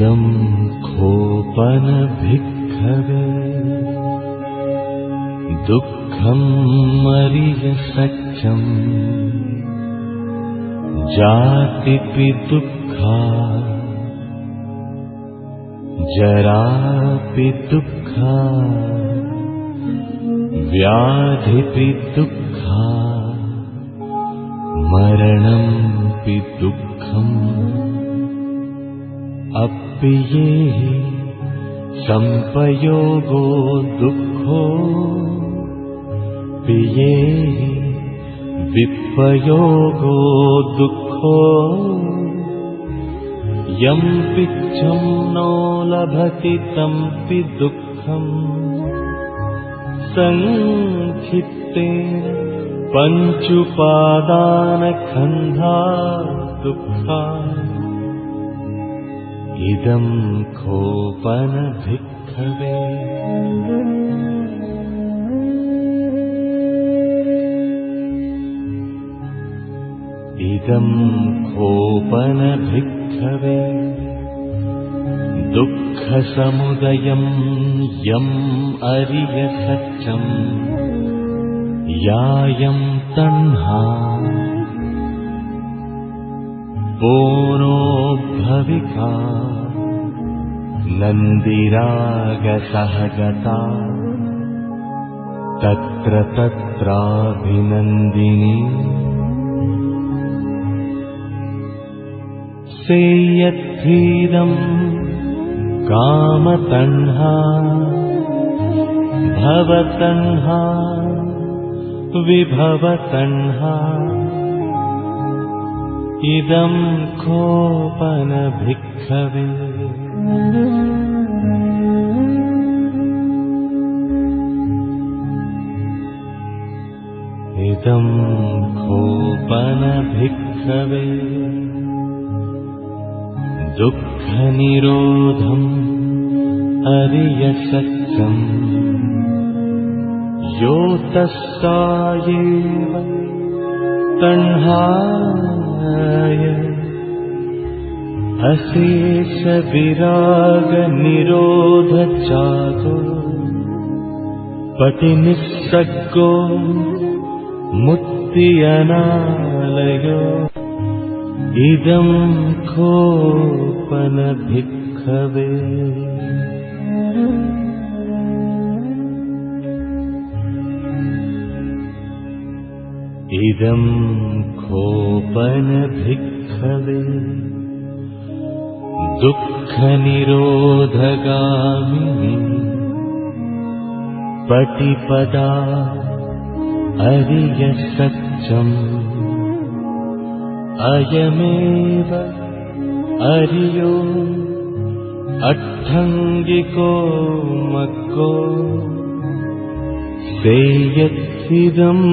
इदं खोपन भिक्खवे दुःखं मरिय सत्यम् जातिपि दुःखा जरापि दुःखा व्याधिपि दुःखा मरणंपि दुःखम् अप्पियेहि संपयोगो दुःखो पियेहि विपयोगो दुःखो यं पिच्छं नो लभति तंपि दुःखम् संखित्तेन पञ्चुपादानखण्डा दुःखा इदं खोपन भिक्खवे इदं खोपन भिक्खवे दुःखसमुदयं यम् अरिय सत्यम् यायं तण्हा बोरोद्भविका नन्दिरागसहगता तत्र तत्राभिनन्दिनी सेयद्धीरं कामतण्हा भवतण्हा विभवतण्हा इदं खोपन भिक्खवे इदं खोपन भिक्खवे दुःखनिरोधम् अरिय सत्यम् यो तस्सायेव तण्हाय अशेष विराग निरोध चातु पतिनिस्सग्गो मुक्ति अनालयो इदं खोपन भिक्खवे इदं खोपन भिक्खवे दुःखनिरोधगामिनी पटिपदा अरिय सत्यम् अयमेव अरियो अट्ठङ्गिको मग्गो सेयत्थिदम्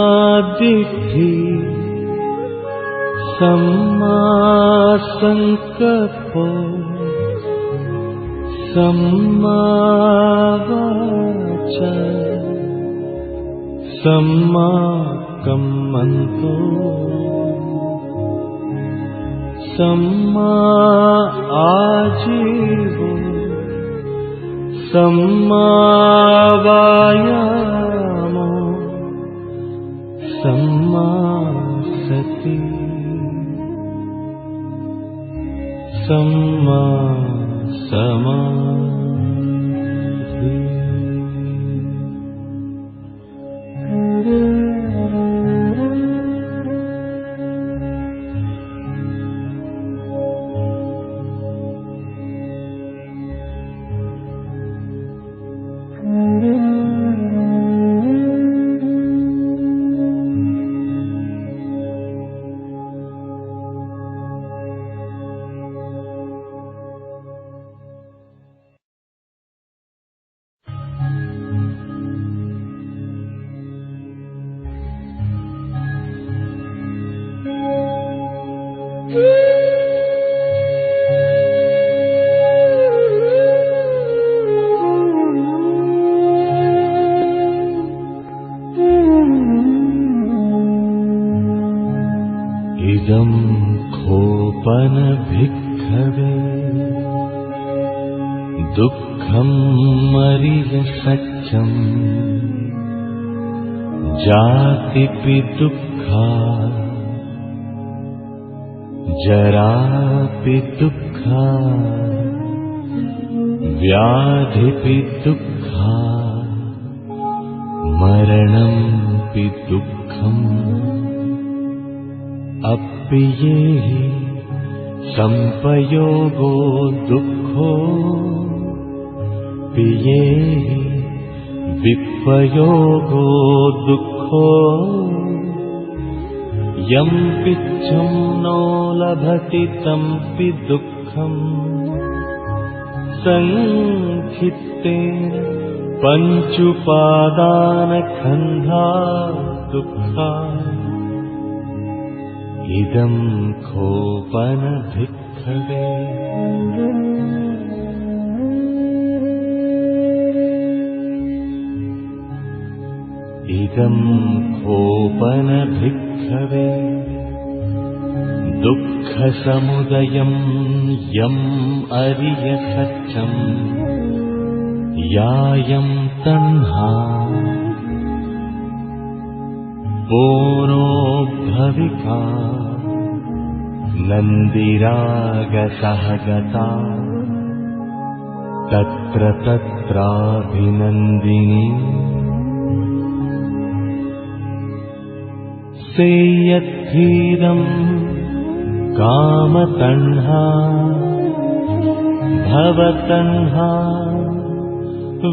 सम्मादिट्ठि सम्मासङ्कल्पो सम्मावाचा सम्माकम्मन्तो सम्मा आजीवो सम्मावायामो सम्मा सति सम्मा समाधि। कोपन भिक्खवे दुःखं मरिय सत्यं जातिपि दुःखा जरापि दुःखा व्याधिपि दुःखा मरणंपि दुःखम् अप्पियेहि संपयोगो दुःखो पियेहि विपयोगो दुःखो यं पिच्छं नो लभति तंपि दुःखम् संखित्तेन पञ्चुपादानखण्डा दुःखा इदं खोपन भिक्खवे इदं खोपन भिक्खवे दुःखसमुदयं यम् अरिय सत्यं यायं तण्हा पूर्णोद्भविका नन्दिरागसहगता तत्र तत्राभिनन्दिनी सेयद्धीरं कामतण्हा भवतण्हा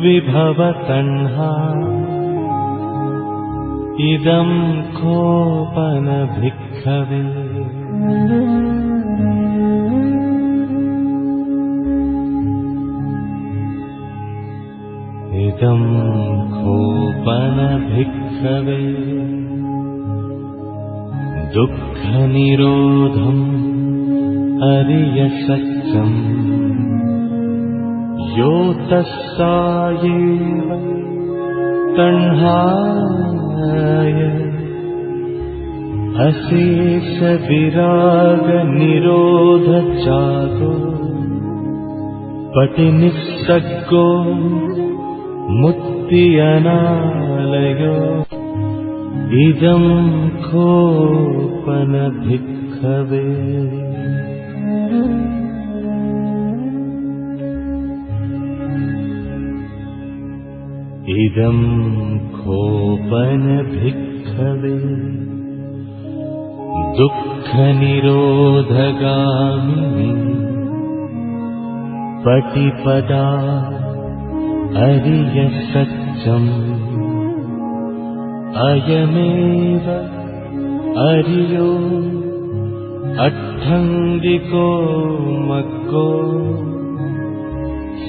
विभवतण्हा इदं खोपन भिक्खवे इदं खोपन भिक्खवे दुःखनिरोधम् अरिय सत्यम् यो तस्सायेव तण्हाय अशेष विराग निरोध जागो पटिनिस्सग्गो मुक्ति अनालयो इदं खोपन भिक्खवे इदं खोपन भिक्खवे दुःखनिरोधगामिनी पटिपदा अरिय सत्यम् अयमेव अरियो अट्ठङ्गिको मग्गो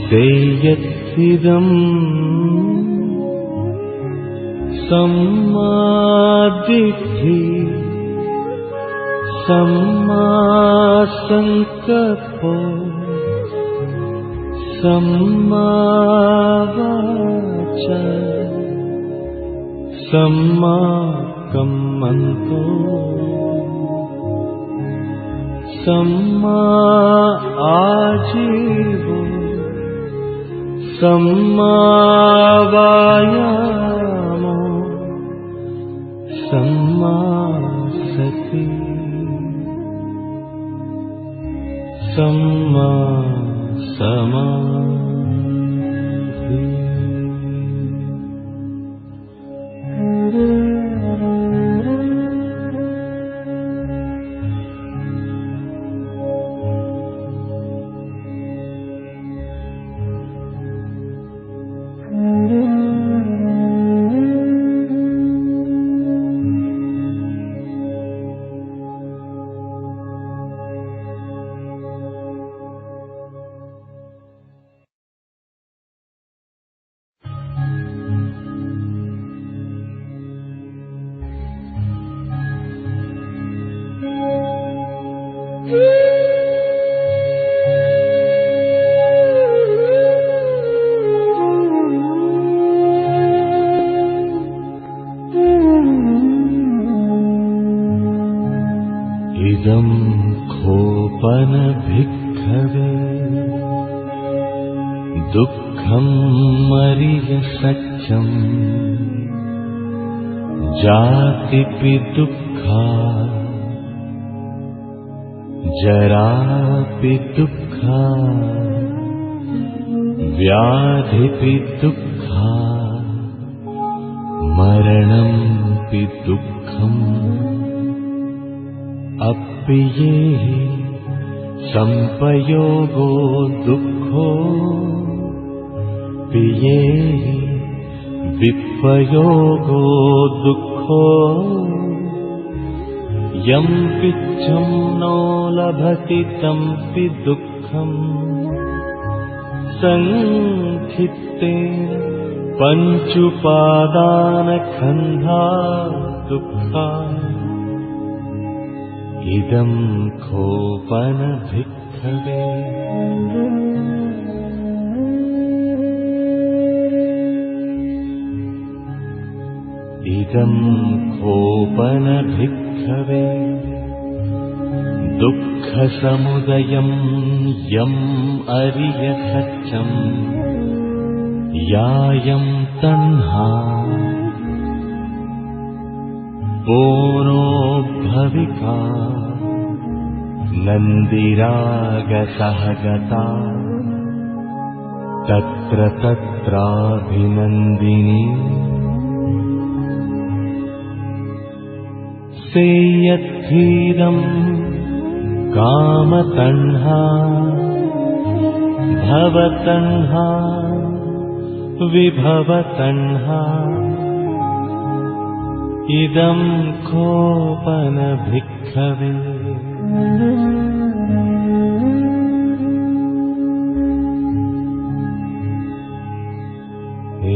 सेयत्सिदम् सम्मादिद्धि सम्मासङ्कल्पो सम्मावाचा सम्माकम्मन्तो सम्मा आजीवो सम्मावायामो सम्मा सति सम्मा समाधि इदं खोपन भिक्खवे दुःखं मरिय सत्यम् जातिपि दुःखा जरापि दुःखा व्याधिपि दुःखा मरणंपि दुःखम् अप्पियेहि संपयोगो दुःखो पियेहि विपयोगो दुःखो यं पिच्छं नो लभति तंपि दुःखम् संखित्तेन पञ्चुपादानखण्डा दुःखा इदं खोपन भिक्खवे इदं खोपन भिक्खवे दुःखसमुदयं यम् अरिय सत्यम् यायं तण्हा बोनो भविका नन्दिरागसहगता तत्र तत्राभिनन्दिनी सेयद्धीरं कामतण्हा भवतण्हा विभवतण्हा इदं खोपन भिक्खवे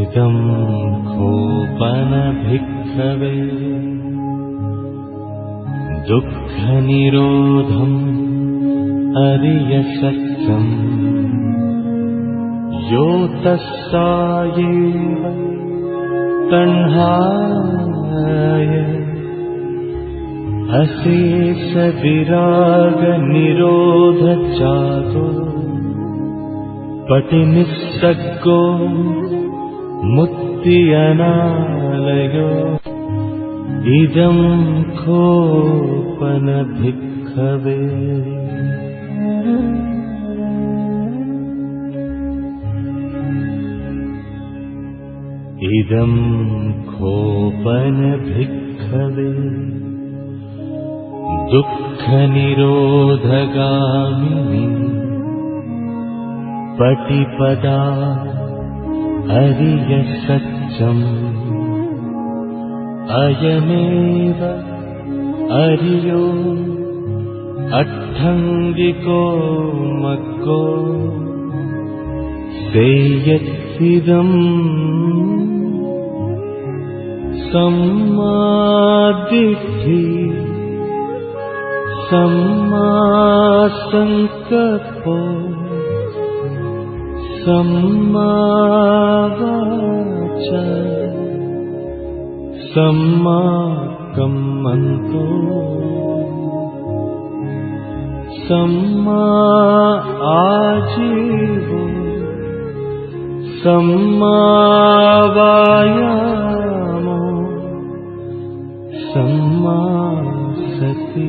इदं खोपन भिक्खवे दुःखनिरोधम् अरिय सत्यम् यो तस्सायेव तण्हाय अशेष विराग निरोध जातो पटिनिस्सग्गो मुक्ति अनालयो इदं खोपन भिक्खवे इदं खोपन भिक्खवे दुःखनिरोधगामिनी पटिपदा अरिय सत्यम् अयमेव अरियो अट्ठङ्गिको मग्गो सेयत्सिदम् सम्मादिट्ठि सम्मासङ्कल्पो सम्मावाचा सम्माकम्मन्तो सम्मा आजीवो सम्मावायामो सम्मा सति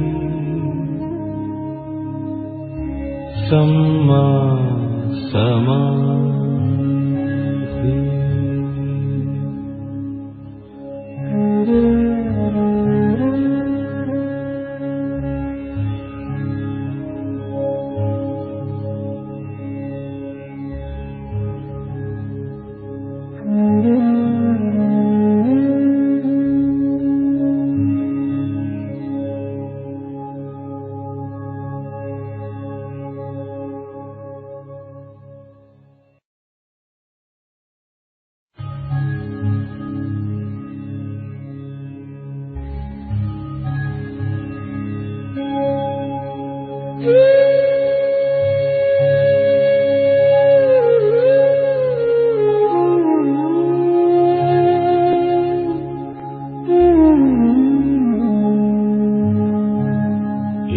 सम्मा समाधि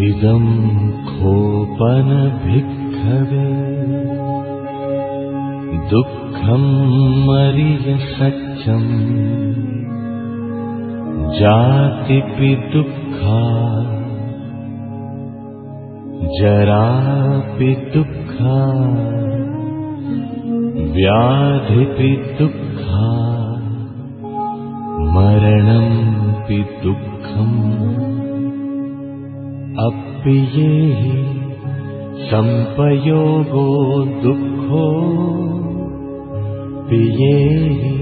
इदं खोपन खोपन भिक्खवे दुःखं मरिय सत्यम् जातिपि दुःखा जरापि दुःखा व्याधिपि दुःखा मरणंपि दुःखम् अप्पियेहि संपयोगो दुःखो पियेहि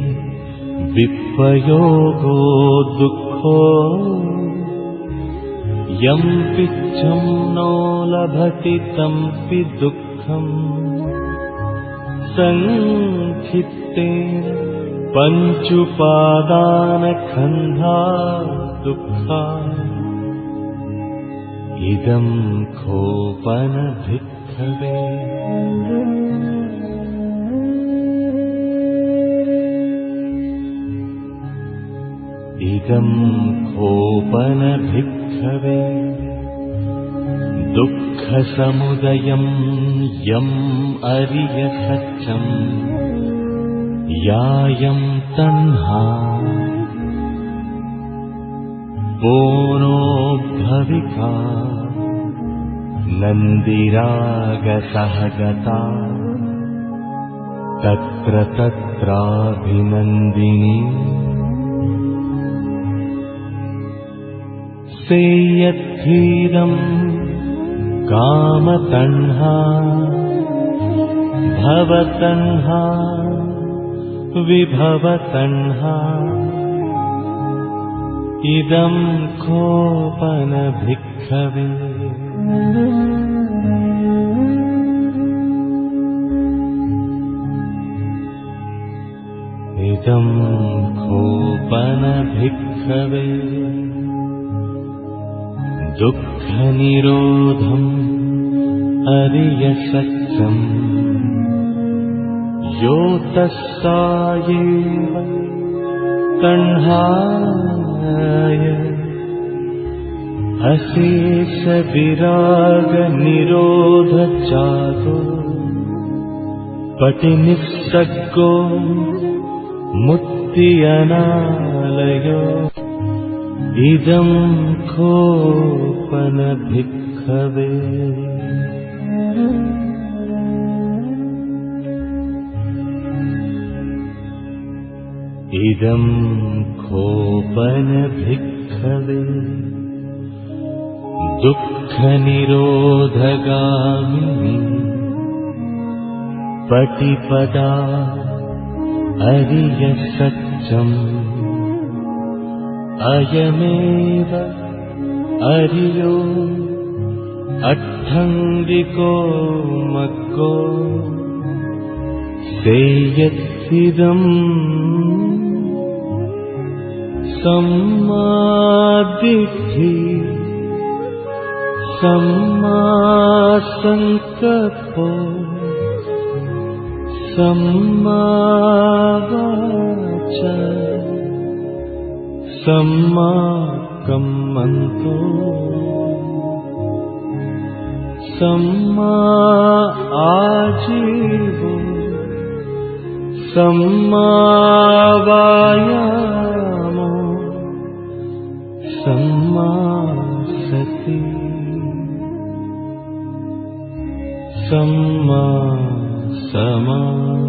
विपयोगो दुःखो यं पिच्छं नो लभति तंपि दुःखम् संखित्तेन पञ्चुपादानखण्डा दुःखा इदं खोपन भिक्खवे इदं खोपन भिक्खवे दुःखसमुदयं यम् अरिय सत्यम् यायं तन्हा बोनो भविका नन्दिरागसहगता तत्र तत्राभिनन्दिनी सेयद्धीरं कामतन्हा भवतन्हा विभवतन्हा इदं खोपन भिक्खवे इदं खोपन भिक्खवे दुःखनिरोधम् अरिय सत्यम् यो तस्सायेव तण्हाय अशेष विराग निरोध चातो पटिनिस्सग्गो मुक्ति अनालयो इदं खोपन भिक्खवे इदं खोपन भिक्खवे दुःखनिरोधगामिनी पटिपदा अरिय सत्यम् अयमेव अरियो अट्ठङ्गिको मग्गो सेयत्थिदम् सम्मादिद्धि सम्मासङ्कल्पो सम्मावाचा सम्माकम्मन्तो सम्मा आजीवो सम्मावायामो सम्मा सति सम्मा समाधि